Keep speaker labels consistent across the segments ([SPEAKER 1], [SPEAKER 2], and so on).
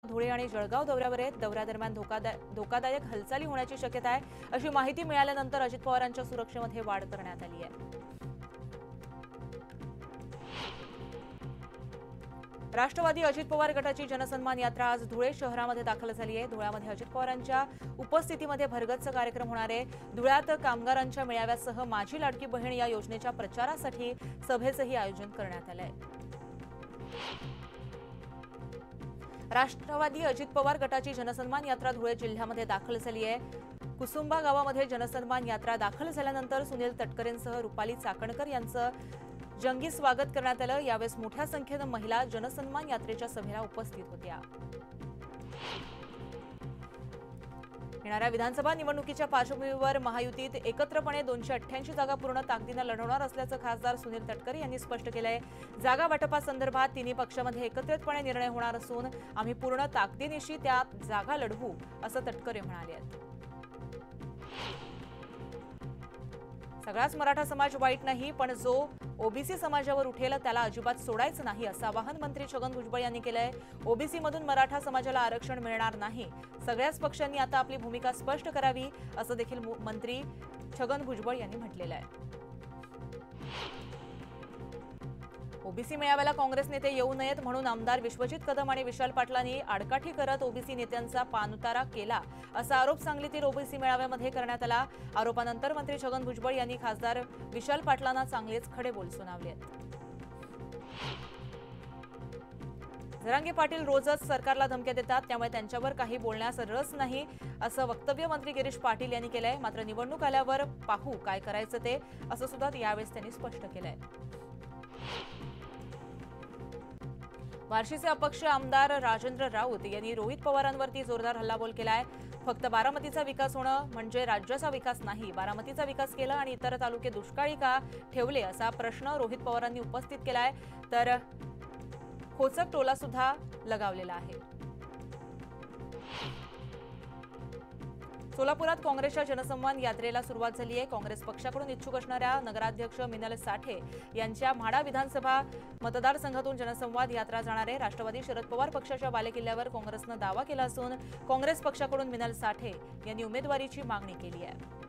[SPEAKER 1] धुळे आणि जळगाव दौऱ्यावर आहेत। दौऱ्यादरम्यान धोकादायक हालचाली होण्याची शक्यता आहे, अशी माहिती मिळाल्यानंतर अजित पवारांच्या सुरक्षेमध्ये वाढ करण्यात आली आहे। राष्ट्रवादी अजित पवार गटाची जनसन्मान यात्रा आज धुळे शहरामध्ये दाखल झाली आहे। धुळ्यामध्ये अजित पवारांच्या उपस्थितीमध्ये भरगच्च कार्यक्रम होणार आहे। धुळ्यात कामगारांच्या मेळाव्यासह माझी लाडकी बहीण या योजनेच्या प्रचारासाठी सभेचंही आयोजन करण्यात आलं आहे। राष्ट्रवादी अजित पवार गटाची जनसन्मान यात्रा धुळे जिल्ह्यामध्ये दाखल झाली आहे। कुसुंबा गावामध्ये जनसन्मान यात्रा दाखल झाल्यानंतर सुनील तटकरेंसह रुपाली चाकणकर यांचं जंगी स्वागत करण्यात आलं। यावेळेस मोठ्या संख्येनं महिला जनसन्मान यात्रेच्या सभेला उपस्थित होत्या। येणाऱ्या विधानसभा निवडणुकीच्या पार्श्वभूमीवर महायुतीत एकत्रपणे 288 जागा पूर्ण ताकदीनं लढवणार असल्याचं खासदार सुनील तटकरे यांनी स्पष्ट केलंय। जागा वाटपासंदर्भात तिन्ही पक्षामध्ये एकत्रितपणे निर्णय होणार असून आम्ही पूर्ण ताकदीनिशी त्या जागा लढवू, असं तटकरे म्हणाले आहेत। सगळाच मराठा समाज वाईट नाही, पण जो ओबीसी समाजावर उठेल त्याला अजिबात सोडायचं नाही, असं आवाहन मंत्री छगन भुजबळ यांनी केलंय। ओबीसी मधून मराठा समाजाला आरक्षण मिळणार नाही, सगळ्याच पक्षांनी आता आपली भूमिका स्पष्ट करावी, असं देखील मंत्री छगन भुजबळ यांनी म्हटलेलं आहे। ओबीसी मेळाव्याला काँग्रेस नेते येऊ नयेत म्हणून आमदार विश्वजित कदम आणि विशाल पाटलांनी आडकाठी करत ओबीसी नेत्यांचा पाणउतारा केला, असा आरोप सांगलीतील ओबीसी मेळाव्यामध्ये करण्यात आला। आरोपानंतर मंत्री छगन भुजबळ यांनी खासदार विशाल पाटलांना चांगलेच खडे बोल सुनावले आहेत। जरांगे पाटील रोजच सरकारला धमक्या देतात, त्यामुळे त्यांच्यावर काही बोलण्यास रस नाही, असं वक्तव्य मंत्री गिरीश पाटील यांनी केलंय। मात्र निवडणूक आल्यावर पाहू काय करायचं ते, असं सुद्धा यावेळेस त्यांनी स्पष्ट केलंय। बार्शीचे अपक्ष आमदार राजेंद्र राऊत यांनी रोहित पवारांवरती जोरदार हल्लाबोल केलाय। फक्त बारामतीचा विकास होणं म्हणजे राज्याचा विकास नाही, बारामतीचा विकास केला आणि इतर तालुके दुष्काळी का ठेवले, असा प्रश्न रोहित पवारांनी उपस्थित केलाय। तर खोचक टोला सुद्धा लगावलेला आहे। सोलापुरात काँग्रेसच्या जनसन्मान यात्रेला सुरुवात झाली आहे। काँग्रेस पक्षाकडून इच्छुक असणाऱ्या नगराध्यक्ष मिनल साठे यांच्या म्हाडा विधानसभा मतदारसंघातून जनसंवाद यात्रा जाणार आहे। राष्ट्रवादी शरद पवार पक्षाच्या बालेकिल्ल्यावर काँग्रेसनं दावा केला असून काँग्रेस पक्षाकडून मिनल साठे यांनी उमेदवारीची मागणी केली आहे।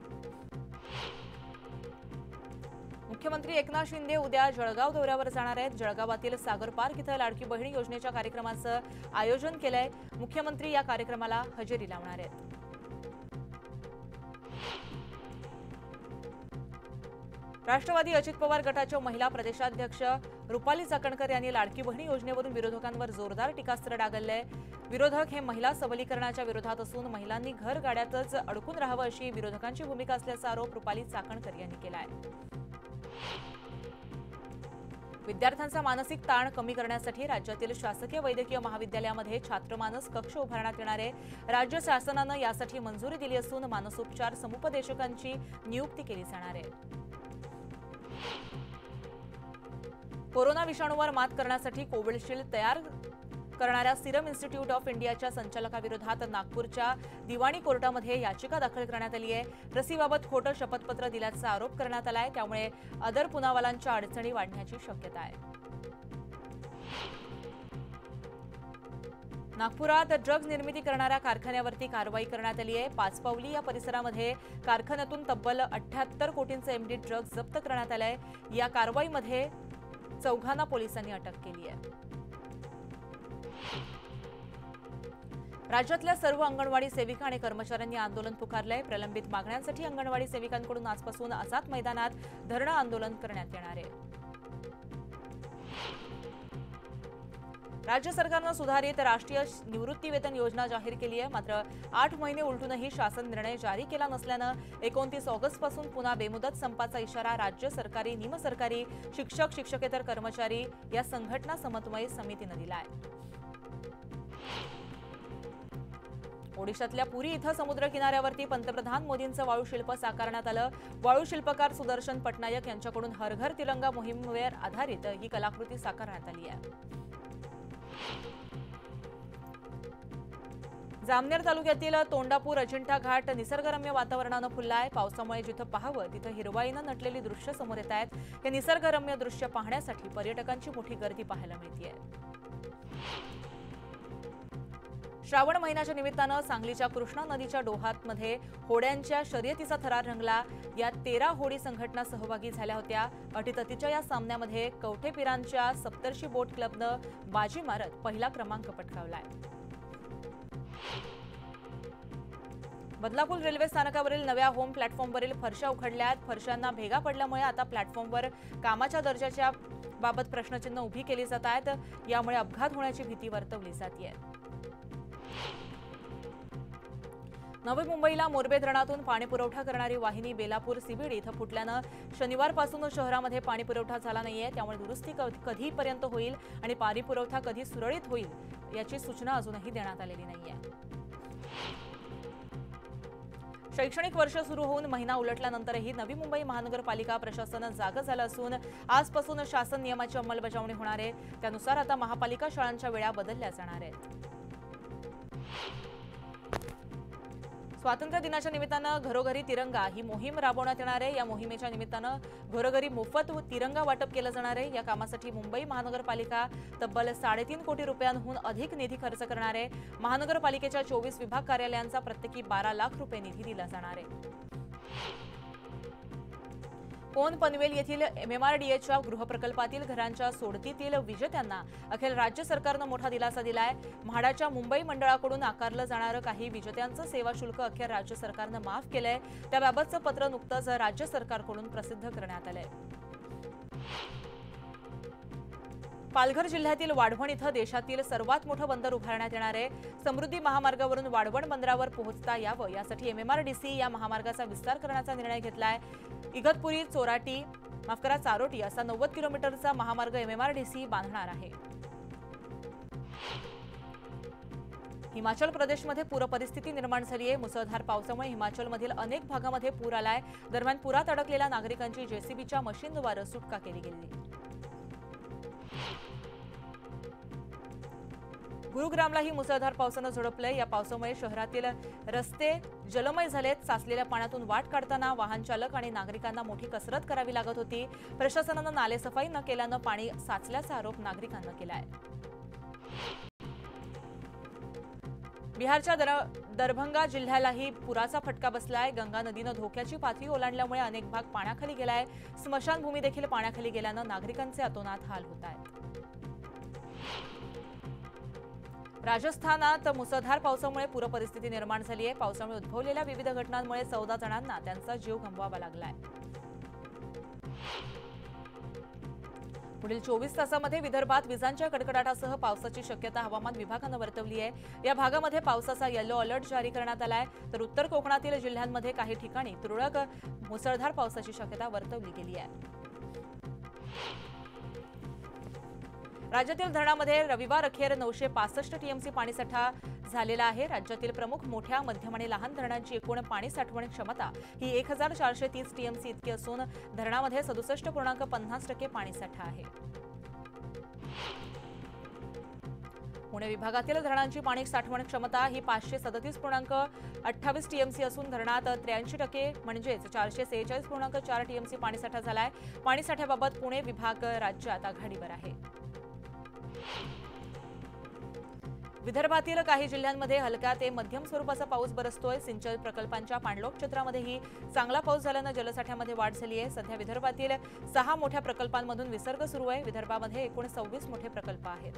[SPEAKER 1] मुख्यमंत्री एकनाथ शिंदे उद्या जळगाव दौऱ्यावर जाणार आहेत। जळगावातील सागर पार्क इथं लाडकी बहीण योजनेच्या कार्यक्रमाचं आयोजन केलंय। मुख्यमंत्री या कार्यक्रमाला हजेरी लावणार आहेत। राष्ट्रवादी अजित पवार गटाच्या महिला प्रदेशाध्यक्ष रुपाली चाकणकर यांनी लाडकी बहीण योजनेवरून विरोधकांवर जोरदार टीकास्त्र डागललंय। विरोधक हे महिला सबलीकरणाच्या विरोधात असून महिलांनी घर गाड्यातच अडकून राहावं अशी विरोधकांची भूमिका असल्याचा आरोप रुपाली चाकणकर यांनी केलाय। विद्यार्थ्यांचा मानसिक ताण कमी करण्यासाठी राज्यातील शासकीय वैद्यकीय महाविद्यालयामध्ये छात्रमानस कक्ष उभारण्यात येणार आहे। राज्य शासनानं यासाठी मंजुरी दिली असून मानसोपचार समुपदेशकांची नियुक्ती केली जाणार आहे। कोरोना विषाणूवर मात करण्यासाठी कोविशिल्ड तयार करणाऱ्या सिरम इन्स्टिट्यूट ऑफ इंडियाच्या संचालकाविरोधात नागपूरच्या दिवाणी कोर्टामध्ये याचिका दाखल करण्यात आली आहे। लसीबाबत खोटं शपथपत्र दिल्याचा आरोप करण्यात आला आहे, त्यामुळे अदर पुनावालांच्या अडचणी वाढण्याची शक्यता आहे। नागपुरात ड्रग्ज निर्मिती करणाऱ्या कारखान्यावरती कारवाई करण्यात आली आहे। पाचपावली या परिसरामध्ये कारखान्यातून तब्बल 78 कोटींचे एमडी ड्रग्ज जप्त करण्यात आले आहे। या कारवाईमध्ये 4 पोलिसांनी अटक केली आहे। राज्यातल्या सर्व अंगणवाडी सेविका आणि कर्मचाऱ्यांनी आंदोलन पुकारलंय। प्रलंबित मागण्यांसाठी अंगणवाडी सेविकांकडून आजपासून आझाद मैदानात धरणं आंदोलन करण्यात येणार आहे। राज्य सरकारनं सुधारित राष्ट्रीय निवृत्तीवेतन योजना जाहीर केली आहे। मात्र 8 महिने उलटूनही शासन निर्णय जारी केला नसल्यानं 29 ऑगस्टपासून पुन्हा बेमुदत संपाचा इशारा राज्य सरकारी, निमसरकारी, शिक्षक, शिक्षकेतर कर्मचारी या संघटना समन्वय समितीनं दिला आहे। ओडिशातल्या पुरी इथं समुद्र किनाऱ्यावरती पंतप्रधान मोदींचं वाळूशिल्प साकारण्यात आलं। वाळूशिल्पकार सुदर्शन पटनायक यांच्याकडून हर घर तिरंगा मोहिमेवर आधारित ही कलाकृती साकारण्यात आली आहे। जामनेर तालुक्यातील तोंडापूर अजिंठा घाट निसर्गरम्य वातावरणानं फुलला आहे। पावसामुळे जिथं पाहावं तिथं हिरवाईनं नटलेली दृश्य समोर येत आहेत। हे निसर्गरम्य दृश्य पाहण्यासाठी पर्यटकांची मोठी गर्दी पाहायला मिळते आहे। श्रावण महिन्याच्या निमित्तानं सांगलीच्या कृष्णा नदीच्या डोहातमध्ये होड्यांच्या शर्यतीचा थरार रंगला। या 13 होडी संघटना सहभागी झाल्या होत्या। अटीतटीच्या या सामन्यामध्ये कवठेपिरांच्या सप्तर्षी बोट क्लबनं बाजी मारत पहिला क्रमांक पटकावलाय। बदलापूर रेल्वे स्थानकावरील नव्या होम प्लॅटफॉर्मवरील फरशा उखडल्यात। फरशांना भेगा पडल्यामुळे आता प्लॅटफॉर्मवर कामाच्या दर्जाच्या बाबत प्रश्नचिन्ह उभी केली जात आहेत। यामुळे अपघात होण्याची भीती वर्तवली जाते। नवी मुंबईला मोरबे धरणातून पाणी पुरवठा करणारी वाहिनी बेलापूर सीबीडी इथं फुटल्यानं शनिवारपासून शहरामध्ये पाणी पुरवठा झाला नाहीये। त्यामुळे दुरुस्ती कधीपर्यंत होईल आणि पाणी पुरवठा कधी सुरळीत होईल याची सूचना अजूनही देण्यात आलेली नाहीये। शैक्षणिक वर्ष सुरू होऊन महिना उलटल्यानंतरही नवी मुंबई महानगरपालिका प्रशासन जागं झालं असून आजपासून शासन नियमाची अंमलबजावणी होणार आहे। त्यानुसार आता महापालिका शाळांच्या वेळा बदलल्या जाणार आहेत। स्वातंत्र्य दिनाच्या निमित्तानं घरोघरी तिरंगा ही मोहीम राबवण्यात येणार आहे। या मोहिमेच्या निमित्तानं घरोघरी मोफत तिरंगा वाटप केलं जाणार आहे। या कामासाठी मुंबई महानगरपालिका तब्बल 3.5 कोटी रुपयांहून अधिक निधी खर्च करणार आहे। महानगरपालिकेच्या 24 विभाग कार्यालयांचा प्रत्येकी 12 लाख रुपये निधी दिला जाणार आहे। कोन पनवेल येथील MMRDAच्या गृहप्रकल्पातील घरांच्या सोडतीतील विजेत्यांना अखेर राज्य सरकारनं मोठा दिलासा दिलाय। म्हाडाच्या मुंबई मंडळाकडून आकारलं जाणारं काही विजेत्यांचं सेवा शुल्क अखेर राज्य सरकारनं माफ केलंय। त्याबाबतचं पत्र नुकतंच राज्य सरकारकडून प्रसिद्ध करण्यात आलंय। पालघर जिल्ह्यातील वाढवण इथं देशातील सर्वात मोठं बंदर उभारण्यात येणार आहे। समृद्धी महामार्गावरून वाढवण बंदरावर पोहोचता यावं यासाठी MMRDC या महामार्गाचा विस्तार करण्याचा निर्णय घेतलाय। इगतपुरी चारोटी असा 90 किलोमीटरचा महामार्ग MMRDC बांधणार आहे। हिमाचल प्रदेशमध्ये पूरपरिस्थिती निर्माण झाली आहे। मुसळधार पावसामुळे हिमाचलमधील अनेक भागामध्ये पूर आलाय। दरम्यान पुरात अडकलेल्या नागरिकांची JCBच्या मशीनद्वारे सुटका केली गेली। गुरुग्रामलाही मुसळधार पावसानं झोडपलंय। या पावसामुळे शहरातील रस्ते जलमय झालेत। साचलेल्या पाण्यातून वाट काढताना वाहन चालक आणि नागरिकांना मोठी कसरत करावी लागत होती। प्रशासनानं नालेसफाई न केल्यानं पाणी साचल्याचा आरोप नागरिकांना केलाय। बिहारच्या दरभंगा जिल्ह्यालाही पुराचा फटका बसलाय। गंगा नदीनं धोक्याची पातळी ओलांडल्यामुळे अनेक भाग पाण्याखाली गेलाय। स्मशानभूमी देखील पाण्याखाली गेल्यानं नागरिकांचे अतोनात हाल होत आहेत। राजस्थानात मुसळधार पावसामुळे पूरपरिस्थिती निर्माण झाली आहे। पावसामुळे उद्भवलेल्या विविध घटनांमुळे 14 जणांना त्यांचा जीव गमवावा लागलाय। पुढील 24 तासांमध्ये विदर्भात विजांच्या कडकडाटासह पावसाची शक्यता हवामान विभागानं वर्तवली आहे। या भागामध्ये पावसाचा येलो अलर्ट जारी करण्यात आलाय। तर उत्तर कोकणातील जिल्ह्यांमध्ये काही ठिकाणी तुरळक मुसळधार पावसाची शक्यता वर्तवली गेली आहे। राज्यातील धरणामध्ये रविवार अखेर 965 TMC पाणीसाठा झालेला आहे। राज्यातील प्रमुख मोठ्या मध्यम आणि लहान धरणांची एकूण पाणी साठवण क्षमता ही 1430 TMC इतकी असून धरणामध्ये 67.50% पाणीसाठा आहे। पुणे विभागातील धरणांची पाणी साठवण क्षमता ही 537.28 TMC असून धरणात 83% म्हणजेच 446.4 TMC पाणीसाठा झालाय। पाणीसाठ्याबाबत पुणे विभाग राज्यात आघाडीवर आहे। विदर्भातील काही जिल्ह्यांमध्ये हलका ते मध्यम स्वरूपाचा पाऊस बरसतोय। सिंचन प्रकल्पांच्या पाणलोट क्षेत्रामध्येही चांगला पाऊस झाल्यानं जलसाठ्यामध्ये वाढ झाली आहे। सध्या विदर्भातील 6 मोठ्या प्रकल्पांमधून विसर्ग सुरू आहे। विदर्भामध्ये एकूण 26 मोठे प्रकल्प आहेत।